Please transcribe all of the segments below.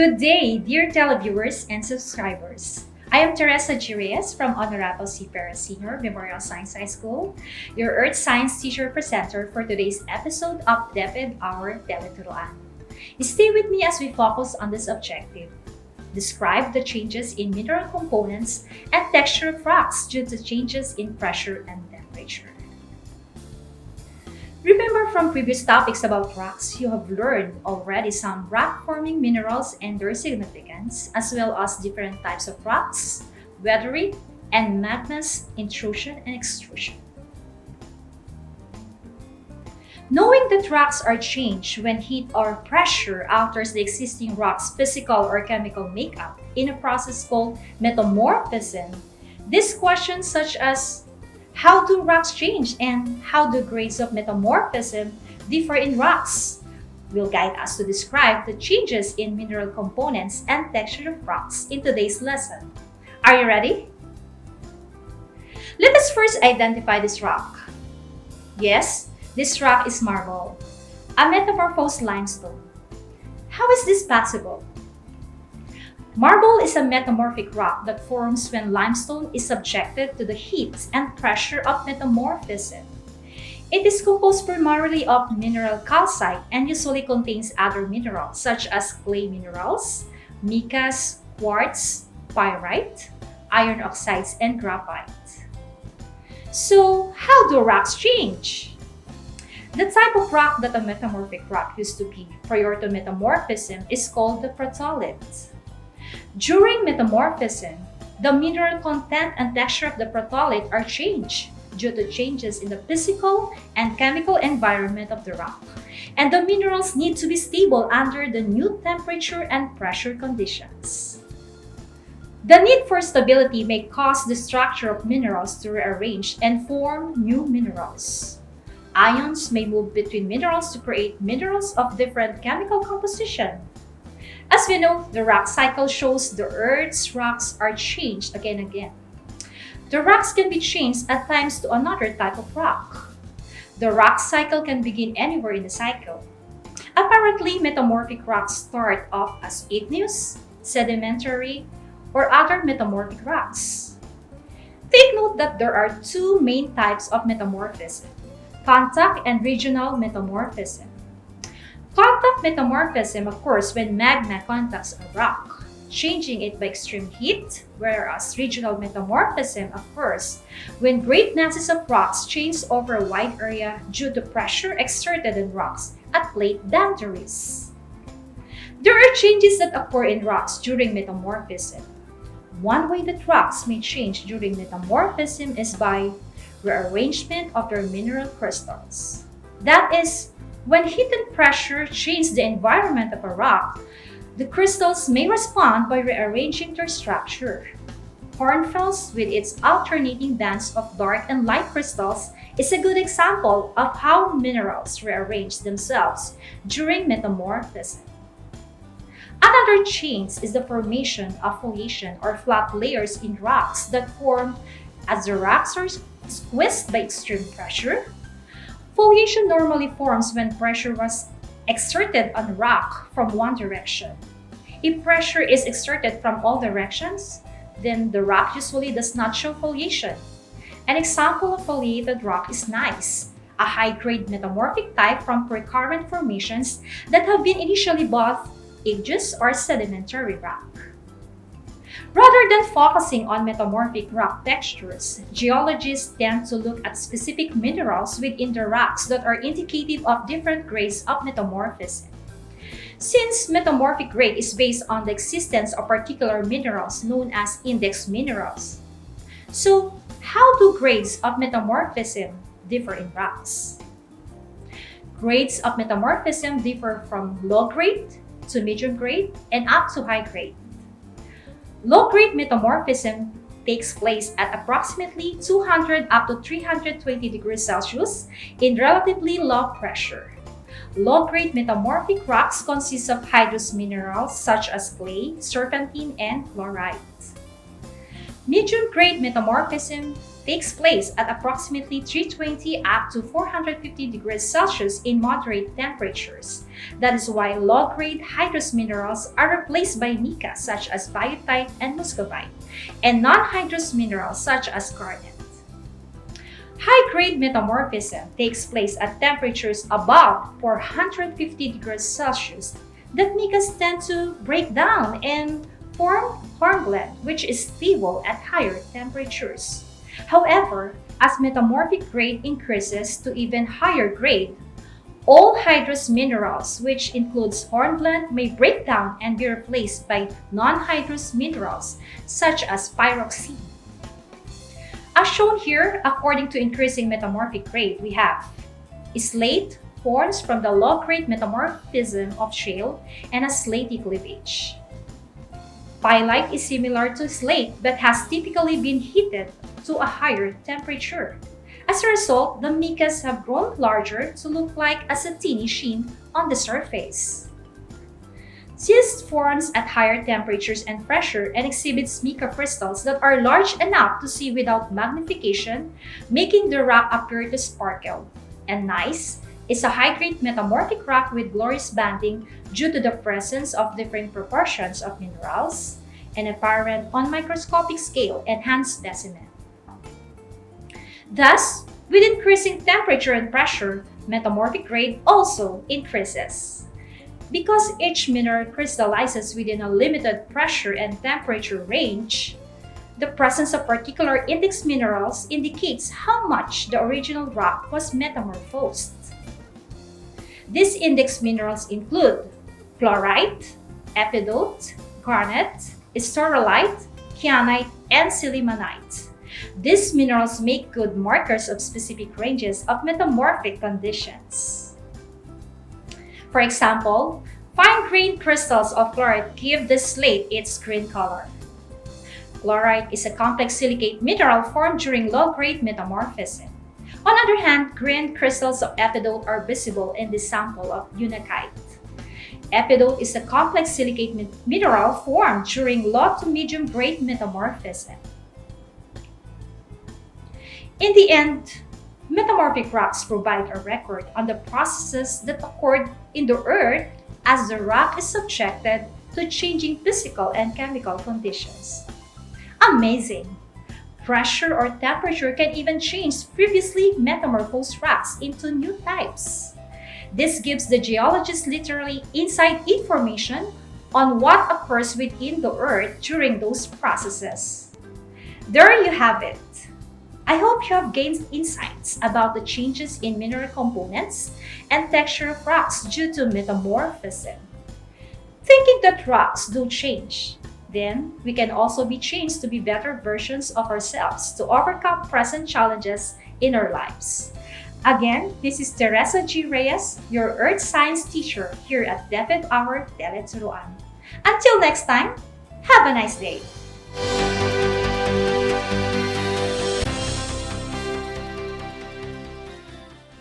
Good day, dear televiewers and subscribers. I am Teresa G. Reyes from Honorable C. Perez Senior Memorial Science High School, your Earth Science teacher presenter for today's episode of DepEd Hour Tele-Turuan. Stay with me as we focus on this objective. Describe the changes in mineral components and texture of rocks due to changes in pressure and temperature. Remember from previous topics about rocks, you have learned already some rock-forming minerals and their significance, as well as different types of rocks, weathering, and magma's intrusion and extrusion. Knowing that rocks are changed when heat or pressure alters the existing rock's physical or chemical makeup in a process called metamorphism, these questions such as how do rocks change and how do grades of metamorphism differ in rocks will guide us to describe the changes in mineral components and texture of rocks in today's lesson. Are you ready? Let us first identify this rock. Yes, this rock is marble, a metamorphosed limestone. How is this possible? Marble is a metamorphic rock that forms when limestone is subjected to the heat and pressure of metamorphism. It is composed primarily of mineral calcite and usually contains other minerals such as clay minerals, micas, quartz, pyrite, iron oxides, and graphite. So, how do rocks change? The type of rock that a metamorphic rock used to be prior to metamorphism is called the protolith. During metamorphism, the mineral content and texture of the protolith are changed due to changes in the physical and chemical environment of the rock, and the minerals need to be stable under the new temperature and pressure conditions. The need for stability may cause the structure of minerals to rearrange and form new minerals. Ions may move between minerals to create minerals of different chemical composition. As we know, the rock cycle shows the Earth's rocks are changed again and again. The rocks can be changed at times to another type of rock. The rock cycle can begin anywhere in the cycle. Apparently, metamorphic rocks start off as igneous, sedimentary, or other metamorphic rocks. Take note that there are two main types of metamorphism: contact and regional metamorphism. Contact metamorphism occurs when magma contacts a rock, changing it by extreme heat, whereas regional metamorphism occurs when great masses of rocks change over a wide area due to pressure exerted on rocks at plate boundaries. There are changes that occur in rocks during metamorphism. One way that rocks may change during metamorphism is by rearrangement of their mineral crystals. That is, when heat and pressure change the environment of a rock, the crystals may respond by rearranging their structure. Hornfels, with its alternating bands of dark and light crystals, is a good example of how minerals rearrange themselves during metamorphism. Another change is the formation of foliation or flat layers in rocks that form as the rocks are squeezed by extreme pressure. Foliation normally forms when pressure was exerted on rock from one direction. If pressure is exerted from all directions, then the rock usually does not show foliation. An example of foliated rock is gneiss, a high-grade metamorphic type from recurrent formations that have been initially both igneous or sedimentary rock. Rather than focusing on metamorphic rock textures, geologists tend to look at specific minerals within the rocks that are indicative of different grades of metamorphism. Since metamorphic grade is based on the existence of particular minerals known as index minerals. So, how do grades of metamorphism differ in rocks? Grades of metamorphism differ from low grade to medium grade and up to high grade. Low-grade metamorphism takes place at approximately 200 up to 320 degrees Celsius in relatively low pressure. Low-grade metamorphic rocks consist of hydrous minerals such as clay, serpentine, and chlorite. Medium-grade metamorphism takes place at approximately 320 up to 450 degrees Celsius in moderate temperatures. That is why low-grade hydrous minerals are replaced by mica such as biotite and muscovite, and non-hydrous minerals such as garnet. High-grade metamorphism takes place at temperatures above 450 degrees Celsius that micas tend to break down and form hornblende, which is stable at higher temperatures. However, as metamorphic grade increases to even higher grade, all hydrous minerals, which includes hornblende, may break down and be replaced by non-hydrous minerals such as pyroxene. As shown here, according to increasing metamorphic grade, we have slate forms from the low-grade metamorphism of shale and a slaty cleavage. Pyrite is similar to slate but has typically been heated to a higher temperature. As a result, the micas have grown larger to look like a satiny sheen on the surface. Schist forms at higher temperatures and pressure and exhibits mica crystals that are large enough to see without magnification, making the rock appear to sparkle. And gneiss is a high-grade metamorphic rock with glorious banding due to the presence of different proportions of minerals and apparent on microscopic scale enhanced specimen. Thus, with increasing temperature and pressure, metamorphic grade also increases. Because each mineral crystallizes within a limited pressure and temperature range, the presence of particular index minerals indicates how much the original rock was metamorphosed. These index minerals include fluorite, epidote, garnet, sterolite, kyanite, and sillimanite. These minerals make good markers of specific ranges of metamorphic conditions. For example, fine-grained crystals of fluorite give the slate its green color. Fluorite is a complex silicate mineral formed during low-grade metamorphism. On the other hand, green crystals of epidote are visible in this sample of unakite. Epidote is a complex silicate mineral formed during low to medium grade metamorphism. In the end, metamorphic rocks provide a record on the processes that occurred in the earth as the rock is subjected to changing physical and chemical conditions. Amazing! Pressure or temperature can even change previously metamorphosed rocks into new types. This gives the geologist literally inside information on what occurs within the earth during those processes. There you have it. I hope you have gained insights about the changes in mineral components and texture of rocks due to metamorphism. Thinking that rocks do change, then we can also be changed to be better versions of ourselves to overcome present challenges in our lives. Again, this is Teresa G. Reyes, your Earth Science teacher here at DepEd Hour Tele-Turuan. Until next time, have a nice day!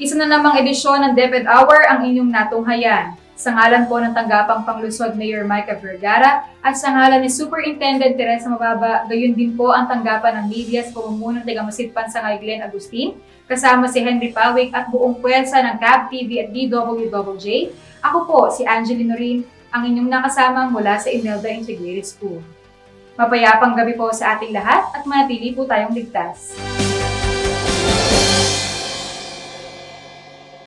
Isa na namang edisyon ng DepEd Hour ang inyong natunghayan. Sa ngalan po ng tanggapang Panglusod Mayor Micah Vergara at sa ngalan ni Superintendent Teresa Mababa, gayon din po ang tanggapan ng media sa pamumuno ng Tagamasitpan Sangay Glenn Agustin, kasama si Henry Pawik at buong puwersa ng CAB TV at DWJJ. Ako po si Angeline Norin, ang inyong nakasamang mula sa Imelda Integrated School. Mapayapang gabi po sa ating lahat at manatili po tayong ligtas.